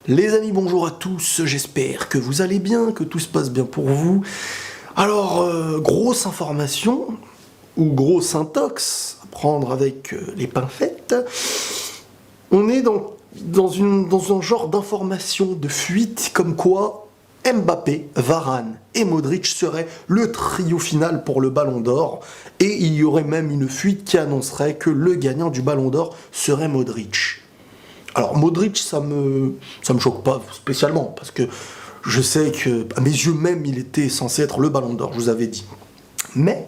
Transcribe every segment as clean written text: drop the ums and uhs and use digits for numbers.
Les amis, bonjour à tous, j'espère que vous allez bien, que tout se passe bien pour vous. Alors, grosse information, ou grosse intox, à prendre avec les pincettes. On est dans un genre d'information, de fuite, comme quoi Mbappé, Varane et Modric seraient le trio final pour le Ballon d'Or. Et il y aurait même une fuite qui annoncerait que le gagnant du Ballon d'Or serait Modric. Alors Modric, ça me choque pas spécialement, parce que je sais que, à mes yeux même, il était censé être le Ballon d'Or, je vous avais dit. Mais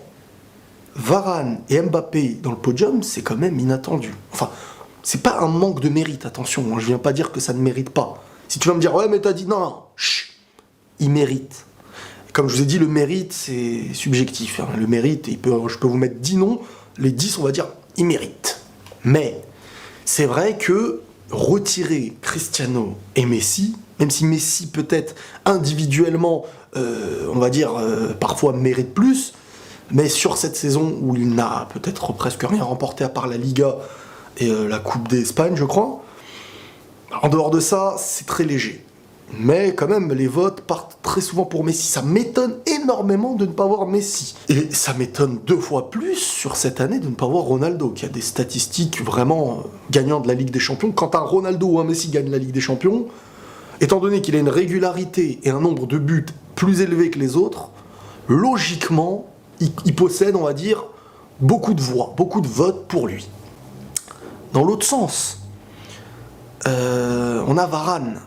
Varane et Mbappé dans le podium, c'est quand même inattendu. Enfin, c'est pas un manque de mérite, attention, hein, je viens pas dire que ça ne mérite pas. Si tu vas me dire, ouais mais t'as dit non, chut, il mérite. Comme je vous ai dit, le mérite, c'est subjectif. Hein. Le mérite, je peux vous mettre 10 noms, les 10, on va dire, il mérite. Mais c'est vrai que retirer Cristiano et Messi, même si Messi peut-être individuellement, on va dire, parfois mérite plus, mais sur cette saison où il n'a peut-être presque rien remporté à part la Liga et la Coupe d'Espagne, je crois, en dehors de ça, c'est très léger. Mais quand même, les votes partent très souvent pour Messi. Ça m'étonne énormément de ne pas voir Messi. Et ça m'étonne 2 fois plus sur cette année de ne pas voir Ronaldo, qui a des statistiques vraiment gagnant de la Ligue des Champions. Quand un Ronaldo ou un Messi gagne la Ligue des Champions, étant donné qu'il a une régularité et un nombre de buts plus élevé que les autres, logiquement, il possède, on va dire, beaucoup de voix, beaucoup de votes pour lui. Dans l'autre sens, on a Varane.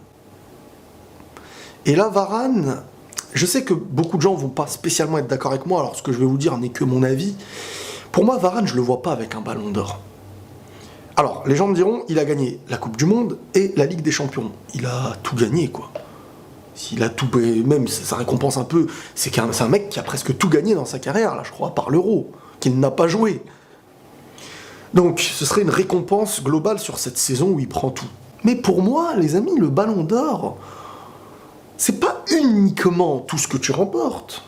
Et là, Varane, je sais que beaucoup de gens vont pas spécialement être d'accord avec moi, alors ce que je vais vous dire n'est que mon avis. Pour moi, Varane, je le vois pas avec un Ballon d'Or. Alors, les gens me diront, il a gagné la Coupe du Monde et la Ligue des Champions. Il a tout gagné, quoi. S'il a tout, même ça récompense un peu, c'est un mec qui a presque tout gagné dans sa carrière, là, je crois, par l'Euro, qu'il n'a pas joué. Donc, ce serait une récompense globale sur cette saison où il prend tout. Mais pour moi, les amis, le Ballon d'Or, c'est pas uniquement tout ce que tu remportes,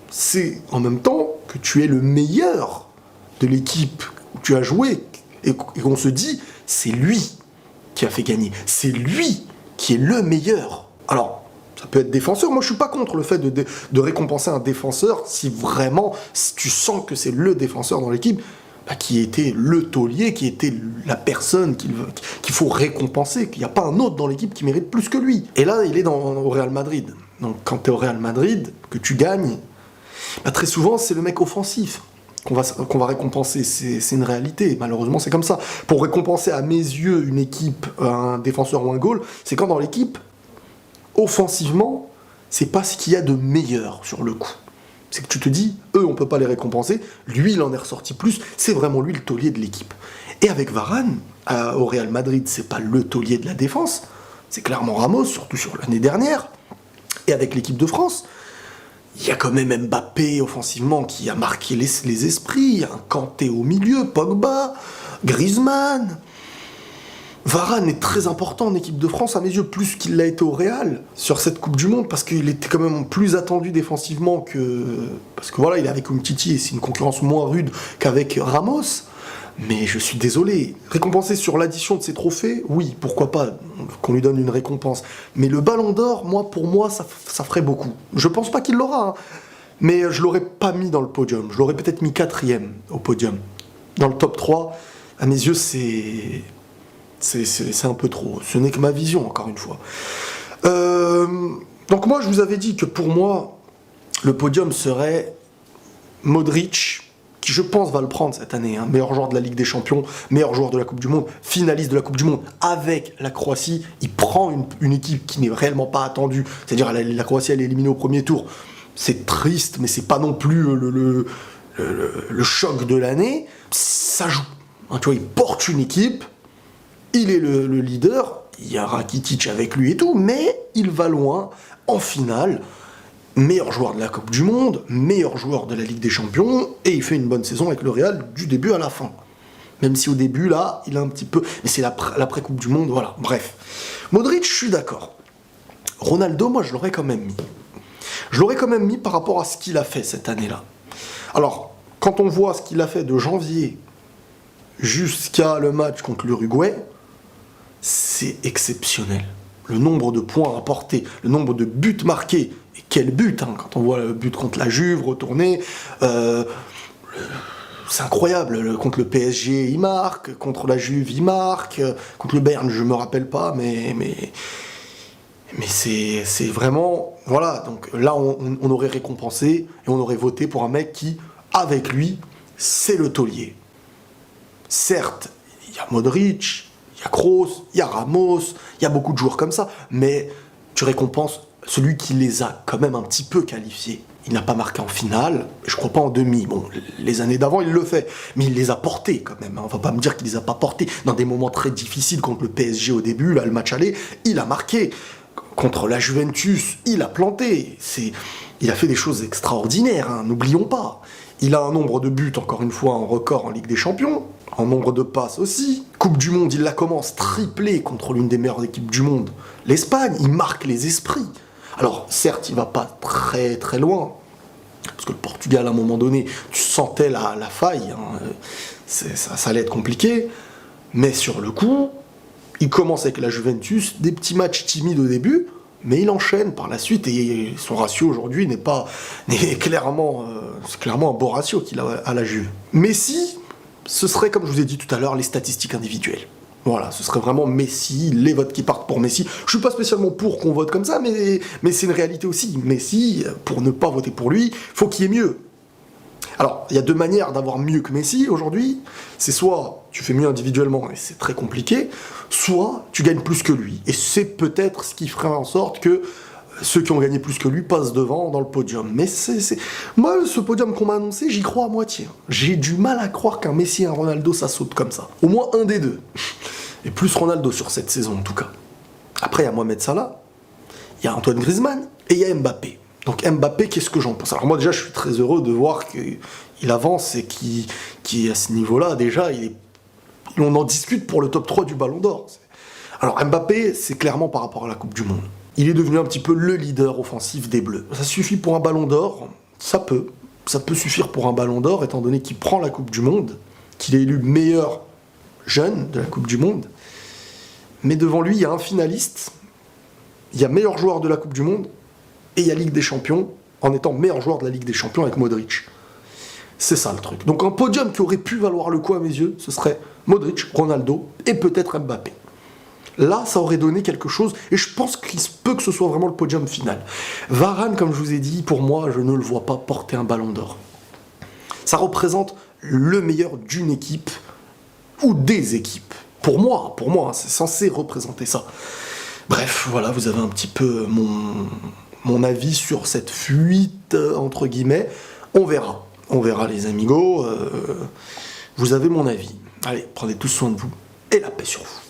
c'est en même temps que tu es le meilleur de l'équipe où tu as joué, et qu'on se dit, c'est lui qui a fait gagner, c'est lui qui est le meilleur. Alors, ça peut être défenseur, moi je suis pas contre le fait de récompenser un défenseur si vraiment si tu sens que c'est le défenseur dans l'équipe, qui était le taulier, qui était la personne qu'il faut récompenser, qu'il n'y a pas un autre dans l'équipe qui mérite plus que lui. Et là, il est au Real Madrid. Donc quand tu es au Real Madrid, que tu gagnes, très souvent, c'est le mec offensif qu'on va récompenser. C'est une réalité, malheureusement, c'est comme ça. Pour récompenser, à mes yeux, une équipe, un défenseur ou un goal, c'est quand dans l'équipe, offensivement, c'est pas ce qu'il y a de meilleur sur le coup. C'est que tu te dis, eux, on peut pas les récompenser, lui, il en est ressorti plus, c'est vraiment lui le taulier de l'équipe. Et avec Varane, au Real Madrid, c'est pas le taulier de la défense, c'est clairement Ramos, surtout sur l'année dernière. Et avec l'équipe de France, il y a quand même Mbappé, offensivement, qui a marqué les esprits, il y a un Kanté au milieu, Pogba, Griezmann. Varane est très important en équipe de France, à mes yeux, plus qu'il l'a été au Real sur cette Coupe du Monde, parce qu'il était quand même plus attendu défensivement que... Parce que voilà, il est avec Umtiti et c'est une concurrence moins rude qu'avec Ramos. Mais je suis désolé, récompensé sur l'addition de ses trophées, oui, pourquoi pas, qu'on lui donne une récompense. Mais le Ballon d'Or, pour moi, ça ferait beaucoup. Je pense pas qu'il l'aura, hein, mais je l'aurais pas mis dans le podium. Je l'aurais peut-être mis 4e au podium. Dans le top 3, à mes yeux, c'est un peu trop. Ce n'est que ma vision, encore une fois. Donc moi, je vous avais dit que pour moi, le podium serait Modric, qui je pense va le prendre cette année, hein, meilleur joueur de la Ligue des Champions, meilleur joueur de la Coupe du Monde, finaliste de la Coupe du Monde avec la Croatie. Il prend une équipe qui n'est réellement pas attendue, c'est-à-dire la Croatie, elle est éliminée au premier tour. C'est triste, mais c'est pas non plus le choc de l'année. Ça joue. Hein, tu vois, il porte une équipe. Il est le leader, il y a Rakitic avec lui et tout, mais il va loin en finale. Meilleur joueur de la Coupe du Monde, meilleur joueur de la Ligue des Champions, et il fait une bonne saison avec le Real du début à la fin. Même si au début, là, il a un petit peu... Mais c'est l'après-Coupe du Monde, voilà, bref. Modric, je suis d'accord. Ronaldo, moi, je l'aurais quand même mis. Je l'aurais quand même mis par rapport à ce qu'il a fait cette année-là. Alors, quand on voit ce qu'il a fait de janvier jusqu'à le match contre l'Uruguay, c'est exceptionnel. le nombre de points rapportés, le nombre de buts marqués, et quel but, hein, quand on voit le but contre la Juve retourné, c'est incroyable, contre le PSG il marque, contre la Juve il marque, contre le Bayern je me rappelle pas, mais c'est vraiment, voilà, donc là on aurait récompensé et on aurait voté pour un mec qui, avec lui, c'est le taulier. Certes, il y a Modric, il y a Kroos, il y a Ramos, il y a beaucoup de joueurs comme ça, mais tu récompenses celui qui les a quand même un petit peu qualifiés. Il n'a pas marqué en finale, je crois pas en demi. Bon, les années d'avant, il le fait, mais il les a portés quand même. On va pas me dire qu'il les a pas portés. Dans des moments très difficiles contre le PSG au début, là, le match aller, il a marqué. Contre la Juventus, il a planté. Il a fait des choses extraordinaires, hein, n'oublions pas. Il a un nombre de buts, encore une fois, en record en Ligue des Champions. En nombre de passes aussi. Coupe du Monde, il la commence triplé contre l'une des meilleures équipes du monde. L'Espagne, il marque les esprits. Alors, certes, il va pas très très loin, parce que le Portugal, à un moment donné, tu sentais la faille, hein, ça allait être compliqué, mais sur le coup, il commence avec la Juventus, des petits matchs timides au début, mais il enchaîne par la suite, et son ratio aujourd'hui c'est clairement un beau ratio qu'il a à la Juve. Messi, ce serait, comme je vous ai dit tout à l'heure, les statistiques individuelles. Voilà, ce serait vraiment Messi, les votes qui partent pour Messi. Je suis pas spécialement pour qu'on vote comme ça, mais c'est une réalité aussi. Messi, pour ne pas voter pour lui, faut qu'il y ait mieux. Alors, il y a deux manières d'avoir mieux que Messi aujourd'hui. C'est soit tu fais mieux individuellement, et c'est très compliqué, soit tu gagnes plus que lui. Et c'est peut-être ce qui ferait en sorte que ceux qui ont gagné plus que lui passent devant dans le podium. Mais moi, ce podium qu'on m'a annoncé, j'y crois à moitié. J'ai du mal à croire qu'un Messi et un Ronaldo, ça saute comme ça. Au moins un des deux. Et plus Ronaldo sur cette saison, en tout cas. Après, il y a Mohamed Salah, il y a Antoine Griezmann, et il y a Mbappé. Donc Mbappé, qu'est-ce que j'en pense? Alors moi, déjà, je suis très heureux de voir qu'il avance et qu'il à ce niveau-là, déjà, on en discute pour le top 3 du Ballon d'Or. Alors Mbappé, c'est clairement par rapport à la Coupe du Monde. Il est devenu un petit peu le leader offensif des Bleus. Ça suffit pour un Ballon d'Or, ça peut suffire pour un Ballon d'Or, étant donné qu'il prend la Coupe du Monde, qu'il est élu meilleur jeune de la Coupe du Monde. Mais devant lui, il y a un finaliste, il y a meilleur joueur de la Coupe du Monde, et il y a Ligue des Champions, en étant meilleur joueur de la Ligue des Champions avec Modric. C'est ça le truc. Donc un podium qui aurait pu valoir le coup à mes yeux, ce serait Modric, Ronaldo, et peut-être Mbappé. Là, ça aurait donné quelque chose, et je pense qu'il se peut que ce soit vraiment le podium final. Varane, comme je vous ai dit, pour moi, je ne le vois pas porter un Ballon d'Or. Ça représente le meilleur d'une équipe, ou des équipes. Pour moi, c'est censé représenter ça. Bref, voilà, vous avez un petit peu mon avis sur cette fuite, entre guillemets. On verra les amigos. Vous avez mon avis. Allez, prenez tous soin de vous, et la paix sur vous.